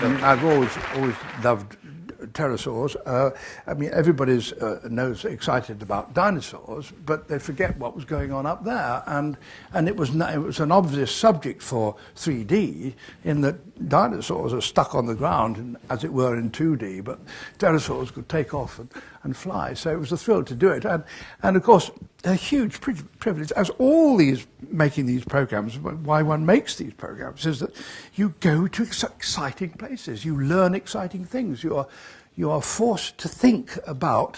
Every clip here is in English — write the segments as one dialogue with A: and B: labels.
A: I mean, I've always loved pterosaurs. I mean, everybody's knows excited about dinosaurs, but they forget what was going on up there. And it was an obvious subject for 3D in that dinosaurs are stuck on the ground, as it were, in 2D, but pterosaurs could take off and fly. So it was a thrill to do it. And of course, a huge privilege, as all these making these programs, why one makes these programs, is that you go to exciting places, you learn exciting things, you are forced to think about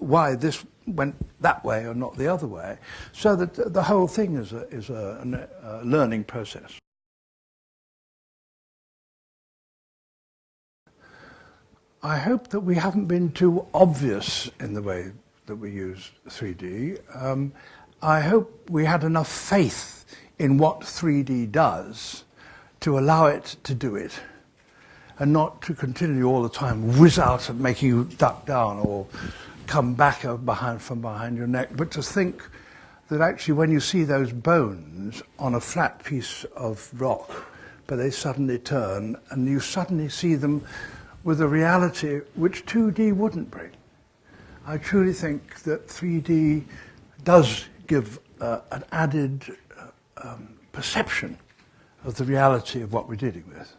A: why this went that way or not the other way, so that the whole thing is a learning process. I hope that we haven't been too obvious in the way that we use 3D. I hope we had enough faith in what 3D does to allow it to do it, and not to continue all the time whiz out and making you duck down or come back from behind your neck, but to think that actually when you see those bones on a flat piece of rock, but they suddenly turn and you suddenly see them with a reality which 2D wouldn't bring. I truly think that 3D does give an added perception of the reality of what we're dealing with.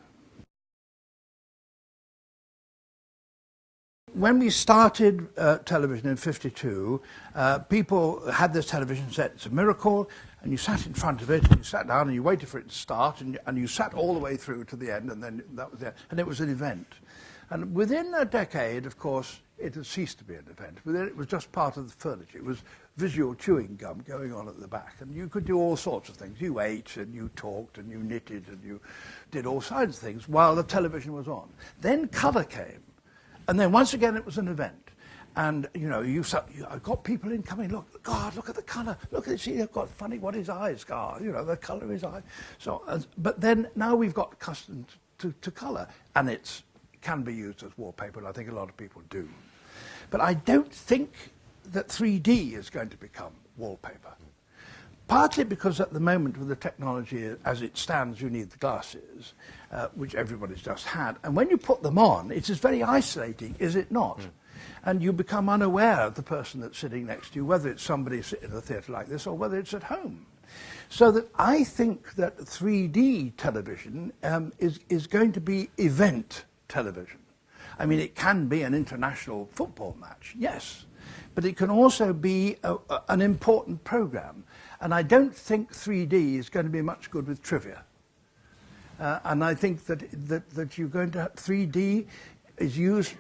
A: When we started television in '52, people had this television set, it's a miracle, and you sat in front of it, and you sat down and you waited for it to start, and you sat all the way through to the end, and then that was it, and it was an event. And within a decade, of course, it had ceased to be an event. Within it was just part of the furniture. It was visual chewing gum going on at the back, and you could do all sorts of things. You ate, and you talked, and you knitted, and you did all kinds of things while the television was on. Then colour came. And then once again, it was an event. And, you know, I've got people in coming, look, God, look at the colour. Look at it, see, they've got funny, what his eyes are, you know, the colour of his eye. So, but then now we've got accustomed to colour, and it can be used as wallpaper, and I think a lot of people do. But I don't think that 3D is going to become wallpaper. Partly because at the moment with the technology as it stands, you need the glasses, which everybody's just had. And when you put them on, it is very isolating, is it not? Mm. And you become unaware of the person that's sitting next to you, whether it's somebody sitting in a theatre like this or whether it's at home. So that I think that 3D television is going to be event television. I mean, it can be an international football match, yes, but it can also be an important programme. And I don't think 3D is going to be much good with trivia. And I think that you're going to have 3D is used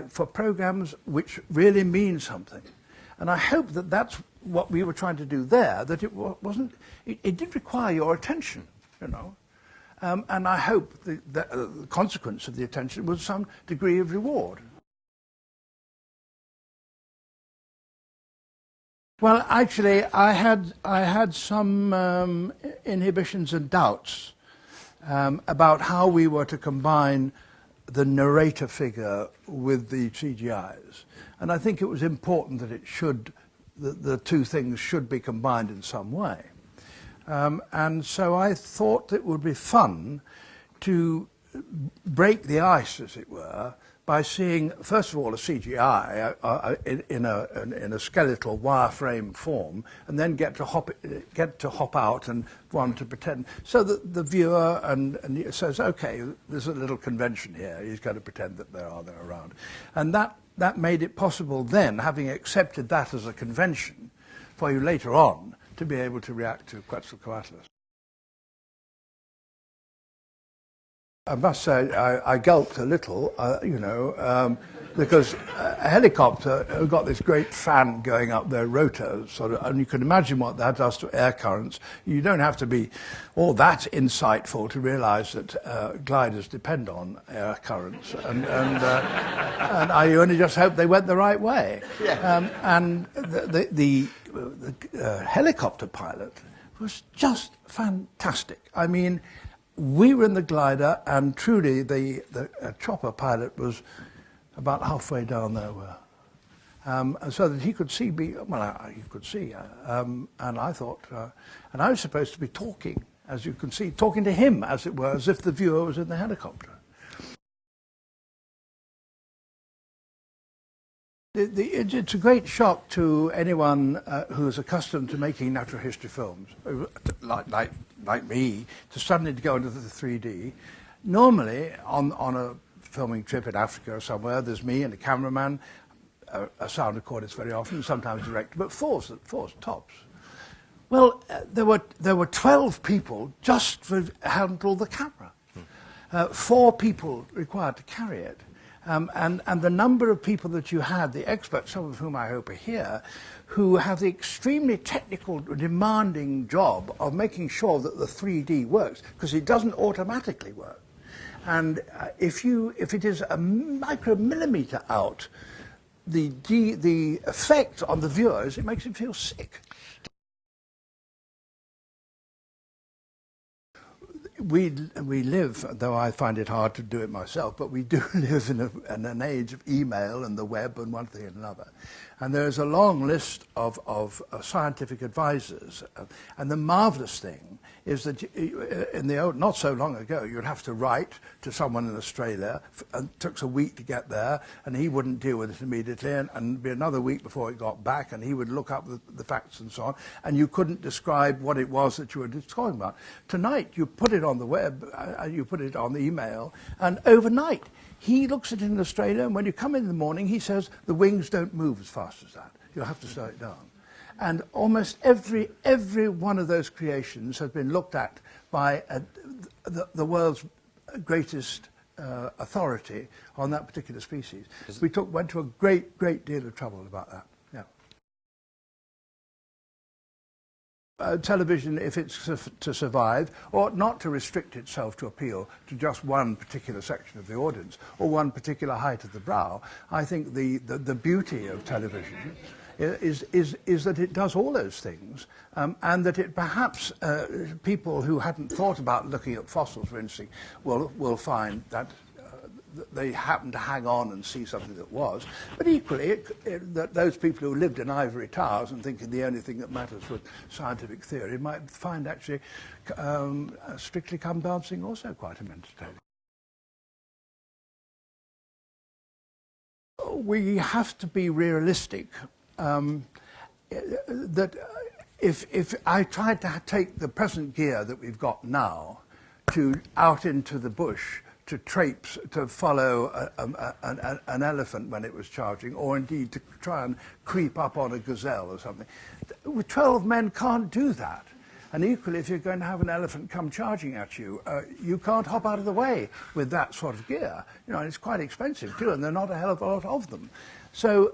A: for programs which really mean something. And I hope that that's what we were trying to do there, that it wasn't, it did require your attention, you know. And I hope the consequence of the attention was some degree of reward. Well, actually, I had some inhibitions and doubts about how we were to combine the narrator figure with the CGIs. And I think it was important that the two things should be combined in some way. And so I thought it would be fun to break the ice, as it were, by seeing, first of all, a CGI in a skeletal wireframe form, and then get to hop out and want to pretend, so that the viewer and says, okay, there's a little convention here. He's going to pretend that they're around, and that made it possible then, having accepted that as a convention, for you later on to be able to react to Quetzalcoatlus. I must say, I gulped a little, you know, because a helicopter has got this great fan going up their rotor, sort of, and you can imagine what that does to air currents. You don't have to be all that insightful to realise that gliders depend on air currents, and I only just hope they went the right way. Yeah. And the helicopter pilot was just fantastic. I mean, we were in the glider, and truly the chopper pilot was about halfway down there, so that he could see me. Well, he could see, and I thought, and I was supposed to be talking, as you can see, talking to him, as it were, as if the viewer was in the helicopter. It's a great shock to anyone who is accustomed to making natural history films, like me, to suddenly go into the 3D. Normally, on a filming trip in Africa or somewhere, there's me and a cameraman, a sound recordist very often, sometimes director, but four tops. Well, there were 12 people just to handle the camera. 4 people required to carry it. And the number of people that you had, the experts, some of whom I hope are here, who have the extremely technical, demanding job of making sure that the 3D works, because it doesn't automatically work. And if it is a micromillimeter out, the effect on the viewers, it makes them feel sick. We live, though I find it hard to do it myself, but we do live in an age of email and the web and one thing and another. And there is a long list of scientific advisors. And the marvelous thing is that not so long ago, you'd have to write to someone in Australia, and it took a week to get there, and he wouldn't deal with it immediately, and it'd be another week before it got back, and he would look up the facts and so on, and you couldn't describe what it was that you were talking about. Tonight, you put it on the web, you put it on the email, and overnight, he looks at it in Australia, and when you come in the morning, he says, the wings don't move as fast as that. You'll have to slow it down. And almost every one of those creations has been looked at by the world's greatest authority on that particular species. We went to a great deal of trouble about that. Yeah. Television, if it's to survive, ought not to restrict itself to appeal to just one particular section of the audience or one particular height of the brow. I think the beauty of television is that it does all those things, and that it perhaps people who hadn't thought about looking at fossils, for instance, will find that they happen to hang on and see something that was. But equally, that those people who lived in ivory towers and thinking the only thing that matters was scientific theory might find actually Strictly Come Dancing also quite entertaining. We have to be realistic. That if I tried to take the present gear that we've got now out into the bush to traipse, to follow an elephant when it was charging, or indeed to try and creep up on a gazelle or something, 12 men can't do that. And equally, if you're going to have an elephant come charging at you, you can't hop out of the way with that sort of gear. You know, and it's quite expensive too, and there are not a hell of a lot of them. So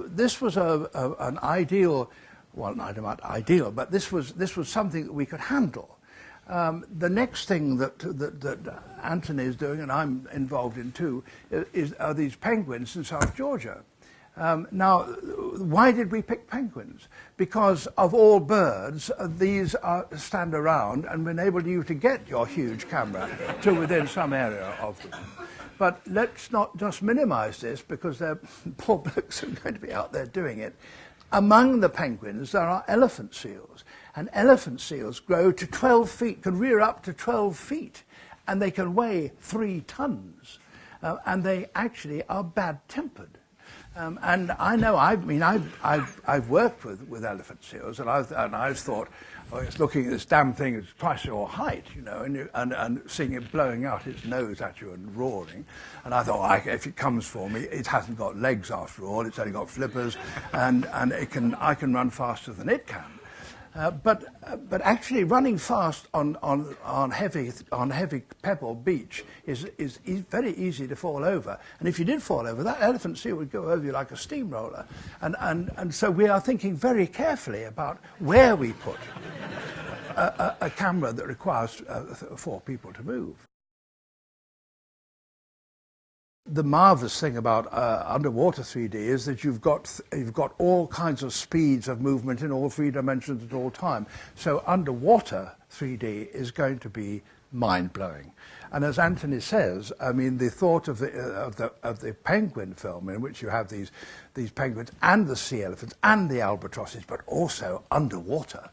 A: this was an ideal, well, not ideal, but this was something that we could handle. The next thing that Anthony is doing, and I'm involved in too, are these penguins in South Georgia. Now, why did we pick penguins? Because of all birds, these stand around and enable you to get your huge camera to within some area of them. But let's not just minimize this, because they're poor blokes are going to be out there doing it. Among the penguins, there are elephant seals. And elephant seals grow to 12 feet, can rear up to 12 feet, and they can weigh 3 tons. And they actually are bad-tempered. And I know, I've worked with elephant seals, and I've thought, oh, it's looking at this damn thing, it's twice your height, you know, and seeing it blowing out its nose at you and roaring. And I thought, if it comes for me, it hasn't got legs after all, it's only got flippers, and I can run faster than it can. But actually running fast on heavy pebble beach is very easy to fall over. And if you did fall over, that elephant seal would go over you like a steamroller. And so we are thinking very carefully about where we put a camera that requires 4 people to move. The marvelous thing about underwater 3D is that you've got all kinds of speeds of movement in all 3 dimensions at all time. So underwater 3D is going to be mind-blowing. And as Anthony says, I mean, the thought of the penguin film, in which you have these penguins and the sea elephants and the albatrosses, but also underwater,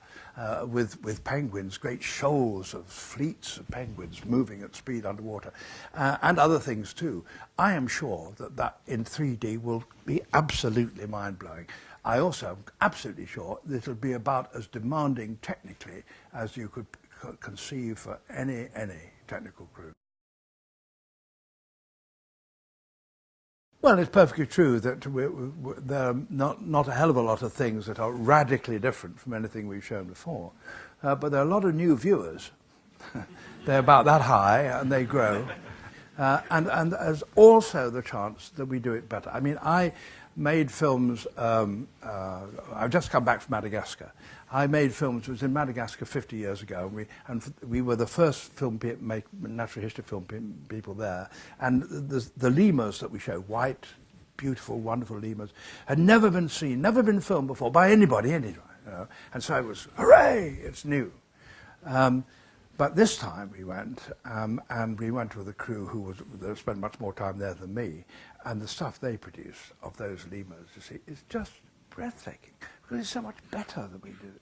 A: with penguins, great shoals of fleets of penguins moving at speed underwater, and other things too. I am sure that in 3D will be absolutely mind-blowing. I also am absolutely sure that it'll be about as demanding technically as you could conceive for any technical crew. Well, it's perfectly true that there are not a hell of a lot of things that are radically different from anything we've shown before, but there are a lot of new viewers. They're about that high and they grow, and there's also the chance that we do it better. I mean, I made films, I've just come back from Madagascar. I made films, it was in Madagascar 50 years ago, and we were the first natural history film people there. And the lemurs that we showed, white, beautiful, wonderful lemurs, had never been seen, never been filmed before by anybody. You know? And so it was, hooray, it's new. But this time we went, and we went with a crew who spent much more time there than me, and the stuff they produce of those lemurs, you see, is just breathtaking, because it's so much better than we did.